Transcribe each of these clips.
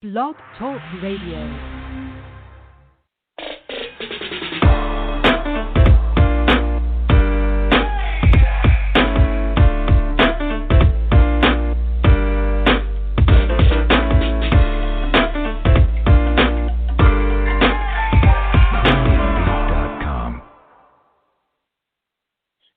Blog Talk Radio.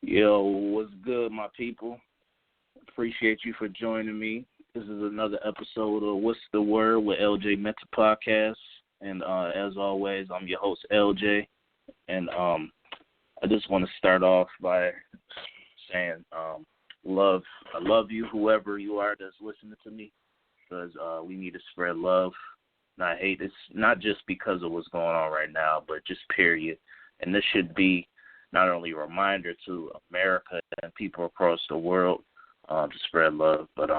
Yo, what's good, my people? Appreciate you for joining me. This is another episode of What's the Word with LJ Mentor Podcast. And as always, I'm your host, LJ. And I just want to start off by saying I love you, whoever you are that's listening to me, because we need to spread love. And I hate it's not just because of what's going on right now, but just period. And this should be not only a reminder to America and people across the world to spread love, but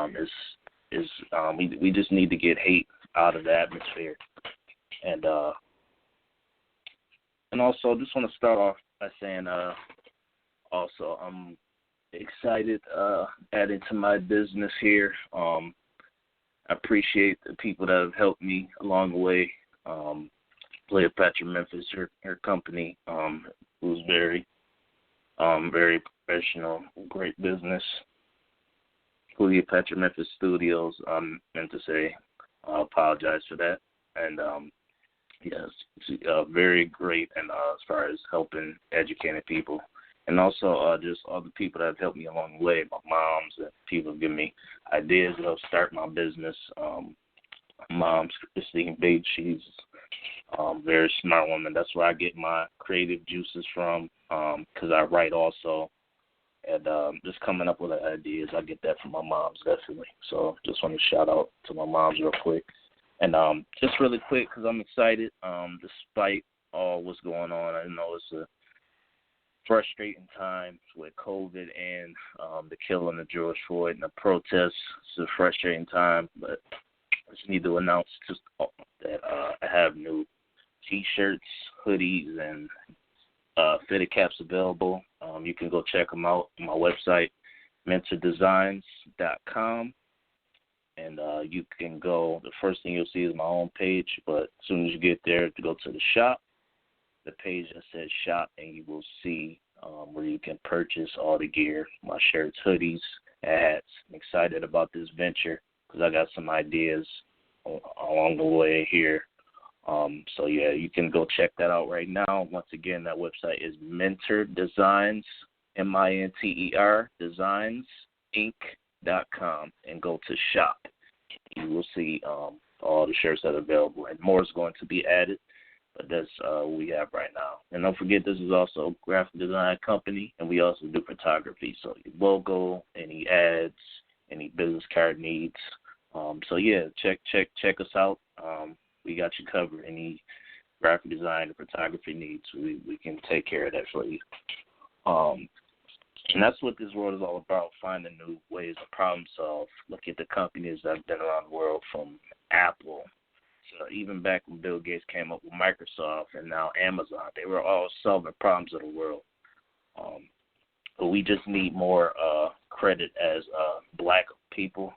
we just need to get hate out of the atmosphere. And also, just want to start off by saying also I'm excited adding to my business here. I appreciate the people that have helped me along the way. Cleopatra Memphis, her company, who's very professional, great business. Cleopatra Memphis Studios, meant to say, I apologize for that. And yes, very great, and as far as helping, educating people, and also just all the people that have helped me along the way. My moms and people have given me ideas to help start my business. My mom's Christine Bates. She's very smart woman. That's where I get my creative juices from, because I write also. And just coming up with ideas, I get that from my moms, definitely. So just want to shout out to my moms real quick. And just really quick, because I'm excited, despite all what's going on. I know it's a frustrating time with COVID and the killing of George Floyd and the protests. It's a frustrating time, but I just need to announce just that I have new T-shirts, hoodies, and fitted caps available. You can go check them out on my website, mentordesigns.com. And you can go, the first thing you'll see is my home page, but as soon as you get there, to go to the shop, the page that says shop, and you will see where you can purchase all the gear, my shirts, hoodies, hats. I'm excited about this venture because I got some ideas along the way here. So, yeah, you can go check that out right now. Once again, that website is Mentor Designs, MINTER, Designs.Inc.com, and go to shop. You will see all the shirts that are available, and more is going to be added, but that's what we have right now. And don't forget, this is also a graphic design company, and we also do photography. So your logo, any ads, any business card needs. So, yeah, check us out. We got you covered. Any graphic design or photography needs, we can take care of that for you. And that's what this world is all about, finding new ways to problem solve. Look at the companies that have been around the world, from Apple to even back when Bill Gates came up with Microsoft and now Amazon. They were all solving problems of the world. But we just need more credit as black people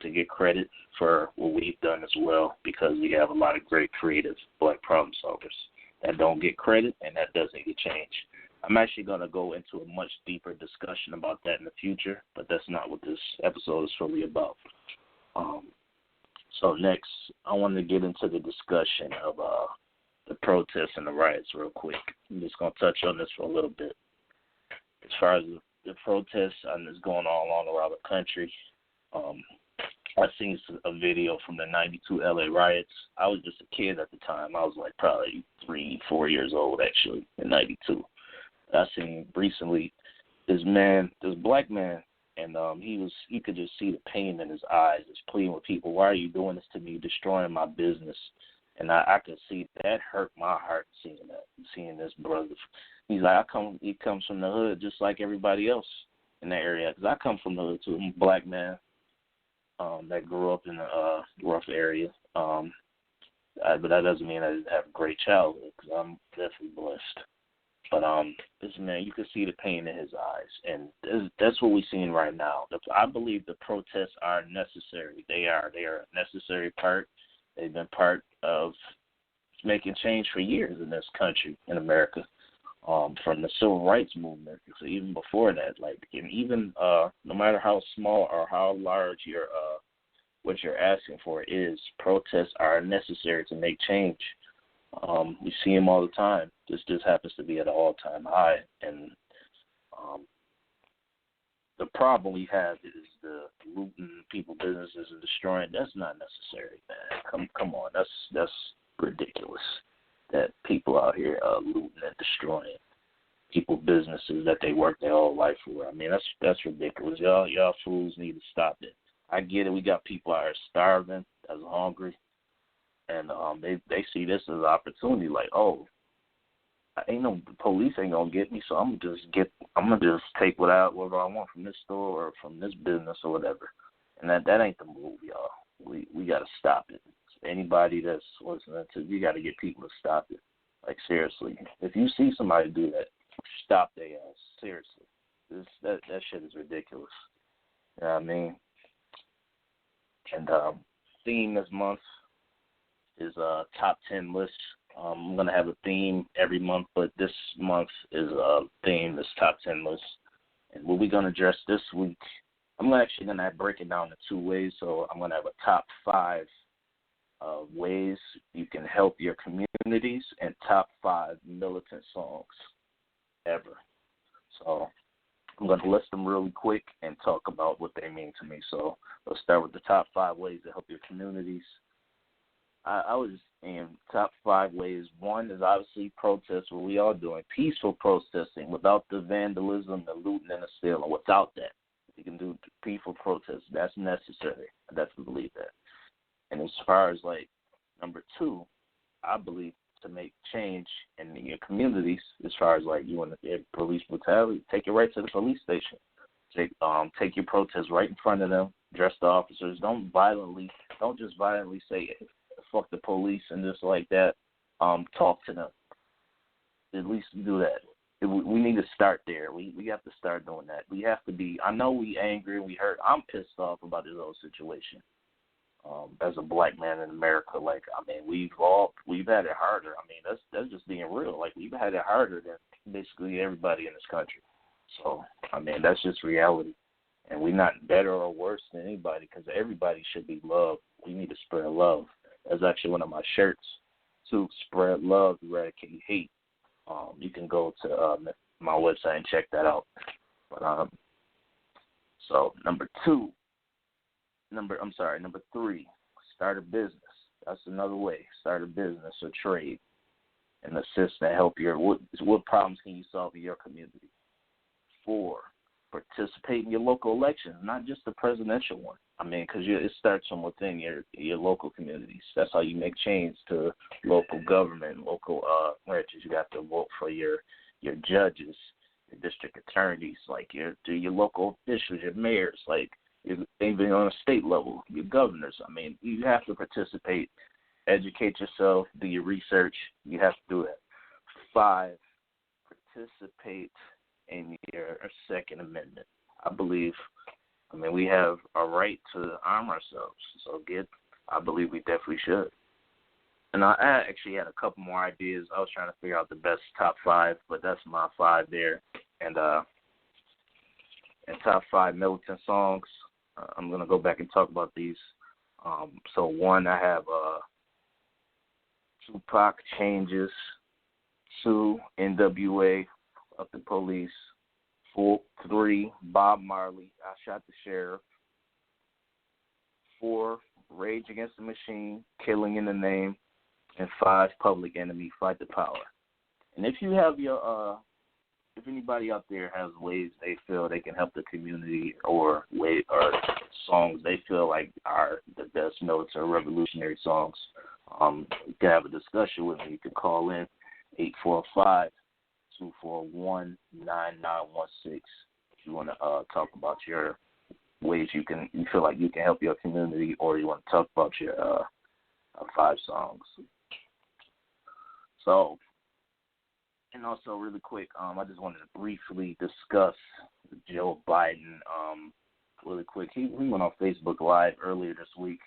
to get credit for what we've done as well, because we have a lot of great creative black problem solvers that don't get credit, and that doesn't get changed. I'm actually going to go into a much deeper discussion about that in the future, but that's not what this episode is really about. So next, I want to get into the discussion of the protests and the riots real quick. I'm just going to touch on this for a little bit. As far as the protests that's going on all around the country, I seen a video from the 92 LA riots. I was just a kid at the time. I was like probably 3-4 years old, actually, in 92. I seen recently this black man, and you could just see the pain in his eyes. He's pleading with people, why are you doing this to me, destroying my business? And I could see that hurt my heart, seeing this brother. He's like, he comes from the hood just like everybody else in that area, because I come from the hood too. I'm a black man that grew up in a rough area. But that doesn't mean I didn't have a great childhood, because I'm definitely blessed. But this man, you can see the pain in his eyes, and that's what we're seeing right now. I believe the protests are necessary. They are a necessary part. They've been part of making change for years in this country, in America, from the civil rights movement. So even before that, like, and even no matter how small or how large your what you're asking for is, protests are necessary to make change. We see them all the time. This just happens to be at an all-time high, and the problem we have is the looting people businesses and destroying. That's not necessary, man. Come on, that's ridiculous. That people out here looting and destroying people businesses that they work their whole life for. I mean, that's ridiculous. Y'all fools need to stop it. I get it. We got people out here starving, that's hungry, and they see this as an opportunity. Like, oh, the police ain't gonna get me, so I'm gonna just take whatever I want from this store or from this business or whatever. And that ain't the move, y'all. We gotta stop it. So anybody that's listening to, you gotta get people to stop it. Like, seriously, if you see somebody do that, stop their ass. Seriously, that shit is ridiculous. You know what I mean? And theme this month is top 10 list. I'm going to have a theme every month, but this month is a theme, this top 10 list. And what we're going to address this week, I'm actually going to break it down in two ways. So I'm going to have a top 5 ways you can help your communities and top 5 militant songs ever. So I'm going to list them really quick and talk about what they mean to me. So let's start with the top 5 ways to help your communities. I was in top 5 ways. One is obviously protest, what we are doing, peaceful protesting without the vandalism, the looting, and the stealing. Without that, you can do peaceful protests. That's necessary. I definitely believe that. And as far as, like, number 2, I believe to make change in your communities, as far as, like, you want to police brutality, take it right to the police station. Take your protest right in front of them. Address the officers. Don't just violently say, fuck the police and just like that. Talk to them. At least do that. We need to start there. We have to start doing that. We have to be. I know we angry. We hurt. I'm pissed off about this whole situation. As a black man in America, like, I mean, we've had it harder. I mean, that's just being real. Like, we've had it harder than basically everybody in this country. So, I mean, that's just reality. And we're not better or worse than anybody, because everybody should be loved. We need to spread love. That's actually one of my shirts, to spread love, eradicate hate. You can go to my website and check that out. But so number 3, start a business. That's another way. Start a business or trade and assist and help what problems can you solve in your community. 4, participate in your local elections, not just the presidential one. I mean, because it starts from within your local communities. That's how you make change to local government, local branches. You got to vote for your judges, your district attorneys, like your local officials, your mayors, like even on a state level, your governors. I mean, you have to participate, educate yourself, do your research. You have to do that. 5, participate in your Second Amendment. I mean, we have a right to arm ourselves. So I believe we definitely should. And I actually had a couple more ideas. I was trying to figure out the best top 5, but that's my 5 there. And top 5 militant songs. I'm going to go back and talk about these. So 1, I have Tupac Changes. 2, NWA, Up the Police. 3, Bob Marley, I Shot the Sheriff. 4, Rage Against the Machine, Killing in the Name. And 5, Public Enemy, Fight the Power. And if you have if anybody out there has ways they feel they can help the community or songs they feel like are the best military revolutionary songs, you can have a discussion with me. You can call in 845-241-9916 if you want to talk about your ways you feel like you can help your community, or you want to talk about your 5 songs. So, and also really quick, I just wanted to briefly discuss Joe Biden really quick. He went on Facebook Live earlier this week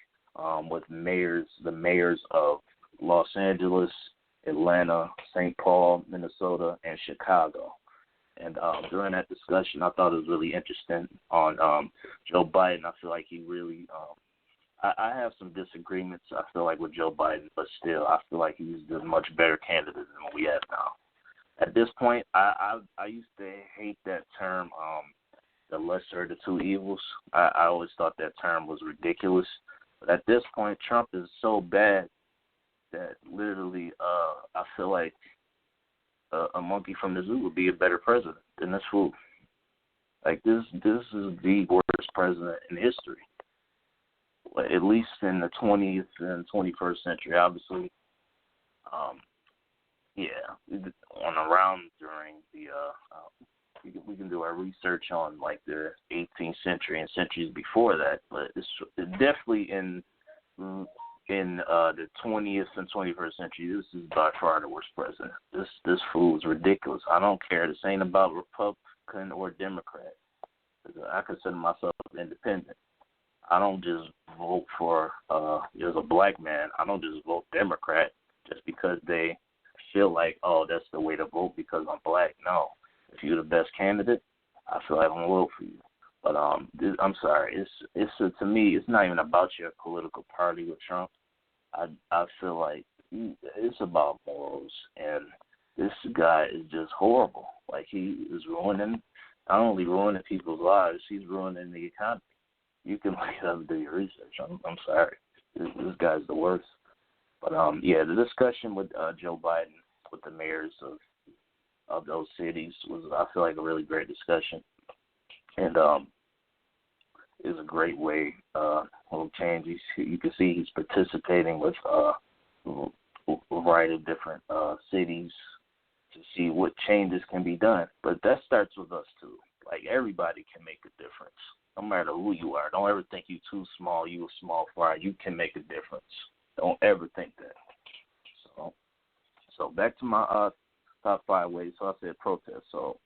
with the mayors of Los Angeles, Atlanta, St. Paul, Minnesota, and Chicago. And during that discussion, I thought it was really interesting on Joe Biden. I feel like he really I have some disagreements, I feel like, with Joe Biden, but still, I feel like he's a much better candidate than what we have now. At this point, I used to hate that term, the lesser of the two evils. I always thought that term was ridiculous. But at this point, Trump is so bad that literally I feel like a monkey from the zoo would be a better president than this fool. Like, this is the worst president in history, at least in the 20th and 21st century, obviously. On around during the we can do our research on like the 18th century and centuries before that, but it's definitely in the 20th and 21st century. This is by far the worst president. This fool is ridiculous. I don't care. This ain't about Republican or Democrat. I consider myself independent. I don't just vote for as a black man. I don't just vote Democrat just because they feel like, oh, that's the way to vote because I'm black. No, if you're the best candidate, I feel like I'm gonna vote for you. But I'm sorry. It's to me, it's not even about your political party with Trump. I feel like it's about morals, and this guy is just horrible. Like, he is not only ruining people's lives, he's ruining the economy. You can look it up and do your research. I'm sorry. This guy's the worst. But the discussion with Joe Biden with the mayors of those cities was, I feel like, a really great discussion, and is a great way of change. You can see he's participating with a variety of different cities to see what changes can be done. But that starts with us too. Like, everybody can make a difference, no matter who you are. Don't ever think you're too small. You a small fry. You can make a difference. Don't ever think that. So back to my top 5 ways. So I said protest. So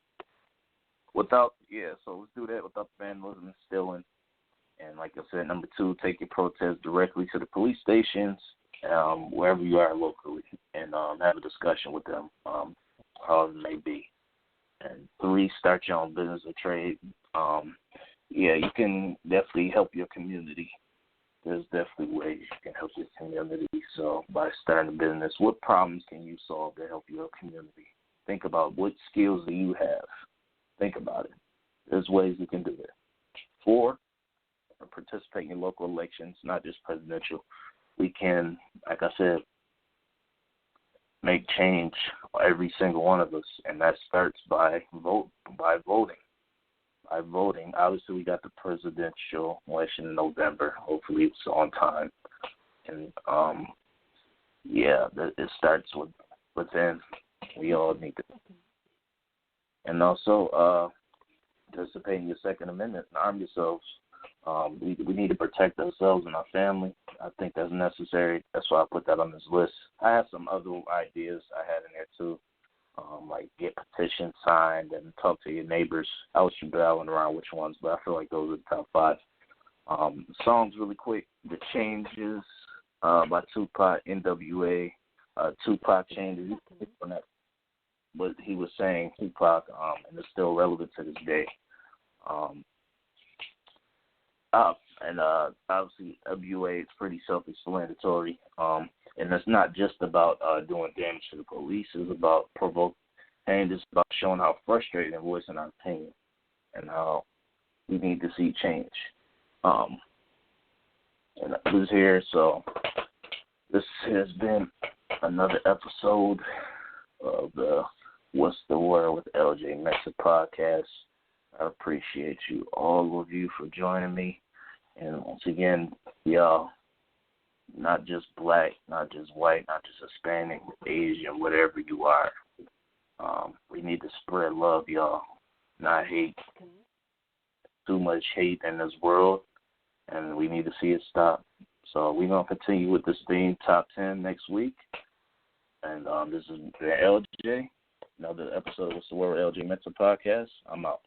let's do that without vandalism and stealing. And like I said, number 2, take your protest directly to the police stations, wherever you are locally, and have a discussion with them, however it may be. And 3, start your own business or trade. You can definitely help your community. There's definitely ways you can help your community. So by starting a business, what problems can you solve to help your community? Think about what skills do you have. Think about it. There's ways you can do it. 4, participate in local elections, not just presidential. We can, like I said, make change, every single one of us, and that starts by voting. Obviously, we got the presidential election in November. Hopefully, it's on time. And it starts within. We all need to, and also participate in your Second Amendment and arm yourselves. We need to protect ourselves and our family. I think that's necessary. That's why I put that on this list. I have some other ideas I had in there too. Like get petitions signed and talk to your neighbors. I was battling around which ones, but I feel like those are the top 5. Songs really quick. The Changes by Tupac, NWA. Tupac Changes. What he was saying, Tupac, and it's still relevant to this day. And obviously, WA is pretty self-explanatory. And it's not just about doing damage to the police. It's about provoking, and it's about showing how frustrated and voicing our opinion and how we need to see change. And I was here, so this has been another episode of the What's the Word with LJ Mesa podcast. I appreciate you, all of you, for joining me. And once again, y'all, not just black, not just white, not just Hispanic, Asian, whatever you are. We need to spread love, y'all, not hate. Too much hate in this world, and we need to see it stop. So we're going to continue with this theme, Top 10, next week. And this is LJ, another episode of What's the Word with LJ Mental Podcast. I'm out.